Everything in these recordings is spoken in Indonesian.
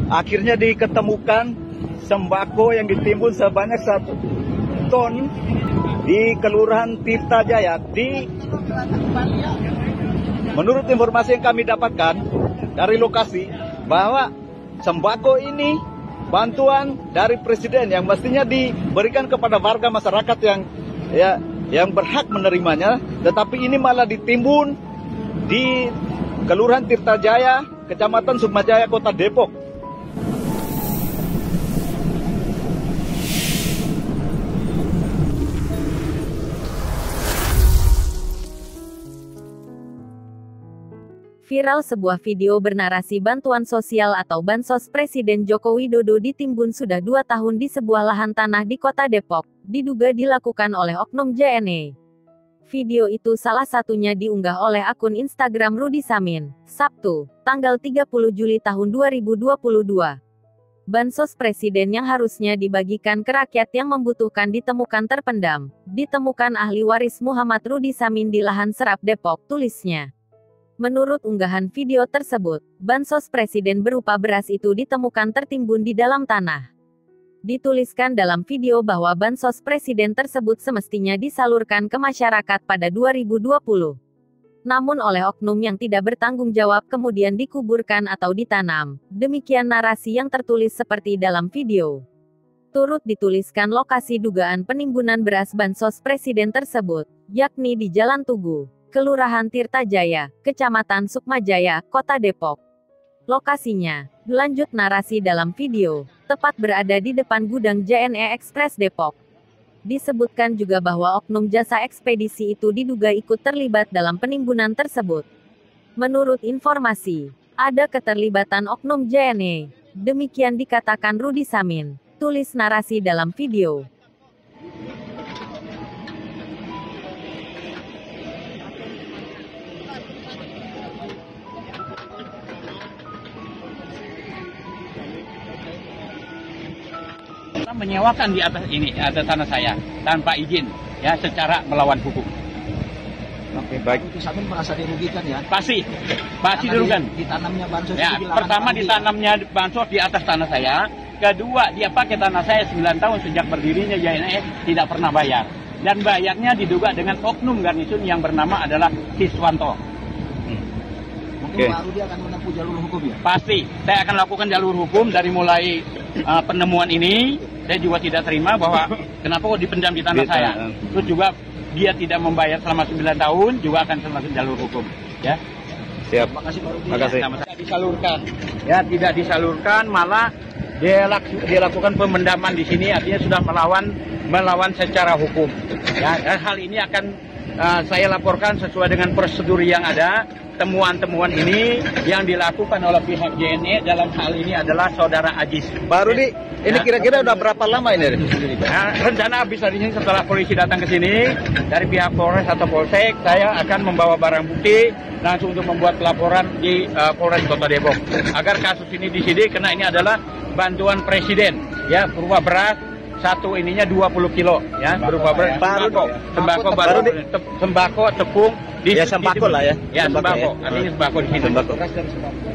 Akhirnya diketemukan sembako yang ditimbun sebanyak 1 ton di Kelurahan Tirta Jaya. Menurut informasi yang kami dapatkan dari lokasi, bahwa sembako ini bantuan dari Presiden yang mestinya diberikan kepada warga masyarakat yang berhak menerimanya, tetapi ini malah ditimbun di Kelurahan Tirta Jaya, Kecamatan Sukmajaya, Kota Depok. Viral sebuah video bernarasi bantuan sosial atau Bansos Presiden Joko Widodo ditimbun sudah 2 tahun di sebuah lahan tanah di Kota Depok, diduga dilakukan oleh oknum JNE. Video itu salah satunya diunggah oleh akun Instagram Rudy Samin, Sabtu, tanggal 30 Juli tahun 2022. Bansos Presiden yang harusnya dibagikan ke rakyat yang membutuhkan ditemukan terpendam, ditemukan ahli waris Muhammad Rudy Samin di lahan Serap Depok, tulisnya. Menurut unggahan video tersebut, bansos presiden berupa beras itu ditemukan tertimbun di dalam tanah. Dituliskan dalam video bahwa bansos presiden tersebut semestinya disalurkan ke masyarakat pada 2020. Namun oleh oknum yang tidak bertanggung jawab kemudian dikuburkan atau ditanam. Demikian narasi yang tertulis seperti dalam video. Turut dituliskan lokasi dugaan penimbunan beras bansos presiden tersebut, yakni di Jalan Tugu, Kelurahan Tirta Jaya, Kecamatan Sukmajaya, Kota Depok. Lokasinya, lanjut narasi dalam video, tepat berada di depan gudang JNE Express Depok. Disebutkan juga bahwa oknum jasa ekspedisi itu diduga ikut terlibat dalam penimbunan tersebut. Menurut informasi, ada keterlibatan oknum JNE. Demikian dikatakan Rudy Samin, tulis narasi dalam video. Menyewakan di atas tanah saya tanpa izin, ya, secara melawan hukum. Oke, baik. Samin merasa dirugikan ya? Pasti dirugikan. Ditanamnya bansos ya, di lahan pertama ditanamnya bansos di atas tanah saya, kedua dia pakai tanah saya 9 tahun sejak berdirinya JNE tidak pernah bayar, dan bayarnya diduga dengan oknum garnisun yang bernama adalah Siswanto. Mungkin Pak Rudi akan menempuh jalur hukum ya? Pasti, saya akan lakukan jalur hukum dari mulai penemuan ini. Saya juga tidak terima bahwa kenapa kok dipendam di tanah saya. Terus juga dia tidak membayar selama 9 tahun, juga akan termasuk jalur hukum. Ya. Siap. Terima kasih Pak Rudi. Terima kasih. Tidak disalurkan. Ya, tidak disalurkan, malah dia lakukan pemendaman di sini, artinya sudah melawan secara hukum. Ya, dan hal ini akan saya laporkan sesuai dengan prosedur yang ada. Temuan-temuan ini yang dilakukan oleh pihak JNE dalam hal ini adalah saudara Ajis. Pak Rudi, ini kira-kira udah berapa lama ini? Nah, rencana habis hari ini setelah polisi datang ke sini dari pihak Polres atau Polsek, saya akan membawa barang bukti langsung untuk membuat laporan di Polres Kota Depok agar kasus ini disidik, karena ini adalah bantuan presiden, ya, berupa beras. Satu ininya 20 kilo, ya, berupa beras, sembako, tepung, ya, sembako lah ya. Ya, sembako. Ya. Artinya sembako di sini. Sembako.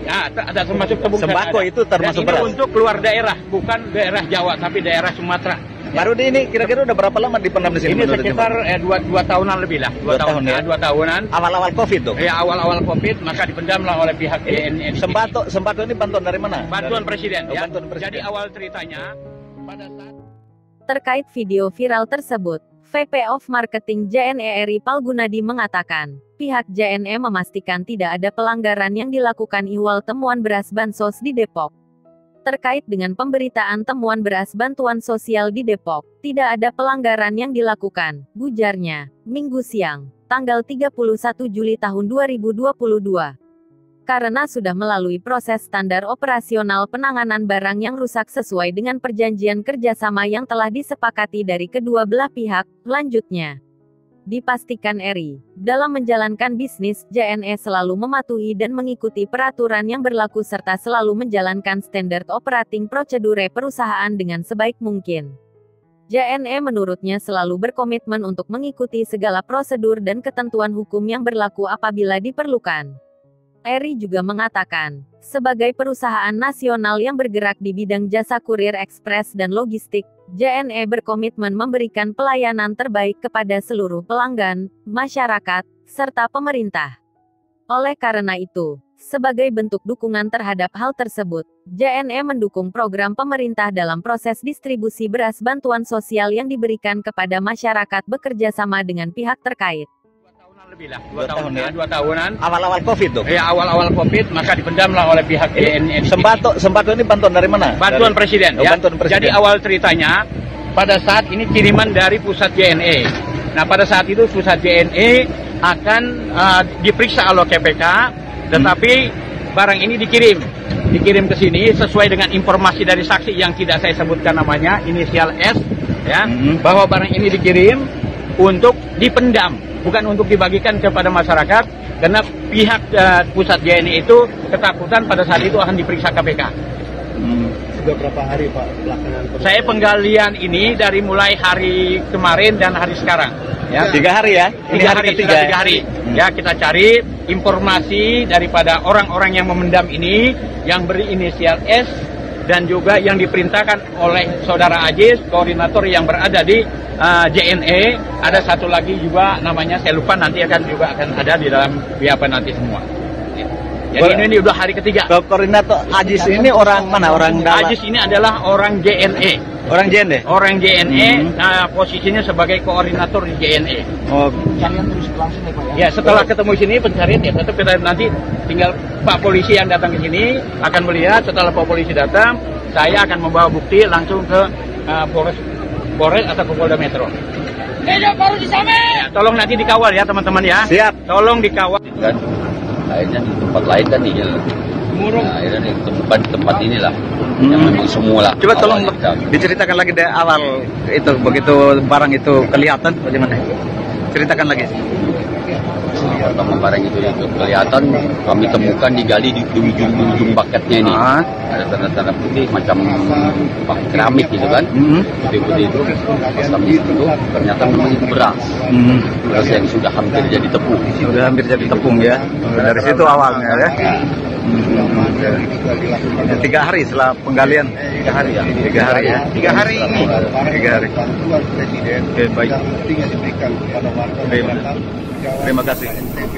Ya, ada termasuk tepung. Sembako itu termasuk dan ini beras. untuk keluar daerah, bukan daerah Jawa, tapi daerah Sumatera. Pak Rudi, ini kira-kira udah berapa lama dipendam di sini? Ini sekitar 2 tahunan lebih lah. 2 tahun ya. 2 tahunan. Awal-awal COVID tuh? Ya, awal-awal COVID, maka dipendamlah oleh pihak JNE. Sembako ini bantuan dari mana? Bantuan presiden. Ya. Bantuan presiden. Jadi awal ceritanya pada saat Terkait video viral tersebut, VP of Marketing JNE RI Palgunadi mengatakan, pihak JNE memastikan tidak ada pelanggaran yang dilakukan ihwal temuan beras bansos di Depok. Terkait dengan pemberitaan temuan beras bantuan sosial di Depok, tidak ada pelanggaran yang dilakukan, ujarnya, Minggu siang, tanggal 31 Juli tahun 2022. Karena sudah melalui proses standar operasional penanganan barang yang rusak sesuai dengan perjanjian kerjasama yang telah disepakati dari kedua belah pihak, lanjutnya. Dipastikan RI, dalam menjalankan bisnis, JNE selalu mematuhi dan mengikuti peraturan yang berlaku serta selalu menjalankan standar operating procedure perusahaan dengan sebaik mungkin. JNE menurutnya selalu berkomitmen untuk mengikuti segala prosedur dan ketentuan hukum yang berlaku apabila diperlukan. Eri juga mengatakan, sebagai perusahaan nasional yang bergerak di bidang jasa kurir ekspres dan logistik, JNE berkomitmen memberikan pelayanan terbaik kepada seluruh pelanggan, masyarakat, serta pemerintah. Oleh karena itu, sebagai bentuk dukungan terhadap hal tersebut, JNE mendukung program pemerintah dalam proses distribusi beras bantuan sosial yang diberikan kepada masyarakat bekerja sama dengan pihak terkait. 2 tahunan lebih lah, 2 tahun ya, 2 tahunan. Awal-awal COVID tuh. Ya, awal-awal COVID maka dipendamlah oleh pihak JNE. Sembako ini bantuan dari mana? Bantuan presiden, ya. Bantuan presiden. Jadi awal ceritanya, pada saat ini kiriman dari pusat JNE. Nah, pada saat itu pusat JNE akan diperiksa oleh KPK, tetapi barang ini dikirim ke sini sesuai dengan informasi dari saksi yang tidak saya sebutkan namanya, inisial S, ya, bahwa barang ini dikirim untuk dipendam, bukan untuk dibagikan kepada masyarakat, karena pihak pusat JNE itu ketakutan pada saat itu akan diperiksa KPK. Sudah berapa hari Pak pelaksanaan? Saya penggalian ini dari mulai hari kemarin dan hari sekarang. Ya, 3 hari ya? Ini hari ketiga. Sudah 3 hari. Ya, kita cari informasi daripada orang-orang yang memendam ini, yang berinisial S, dan juga yang diperintahkan oleh Saudara Ajis, koordinator yang berada di JNE. Ada satu lagi juga namanya, saya lupa, nanti juga akan ada di dalam BAP nanti semua. Jadi ini udah hari ketiga. Koordinator Ajis ini orang mana? Orang dalam? Ajis ini adalah orang JNE. Orang JNE? Orang JNE, posisinya sebagai koordinator di JNE. Oh. Pencarian terus berlangsung ya Pak ya? Ya, setelah ketemu sini pencarian ya, tetap kita nanti tinggal Pak Polisi yang datang ke sini akan melihat. Setelah Pak Polisi datang, saya akan membawa bukti langsung ke Polres atau ke Polda Metro. Ya, tolong nanti dikawal ya teman-teman ya. Siap. Tolong dikawal. Kan akhirnya di tempat lain kan di akhirnya di tempat inilah yang memang semua lah. Coba tolong diceritakan lagi dari awal itu, begitu barang itu kelihatan bagaimana? Ceritakan lagi. Pertama barang itu kelihatan, kami temukan digali di ujung baketnya ini. Ada tanda-tanda putih macam keramik gitu kan. Putih-putih itu pas kami itu ternyata memang itu beras. Beras yang sudah hampir jadi tepung. Sudah hampir jadi tepung ya. Dari situ awalnya ya. 3 hari setelah penggalian. 3 hari ya. 3 hari ya. 3 hari ini. 3 hari. Bantuan Presiden. Oke, baik. Yang penting diberikan kepada warga masyarakat. Terima kasih. NTB,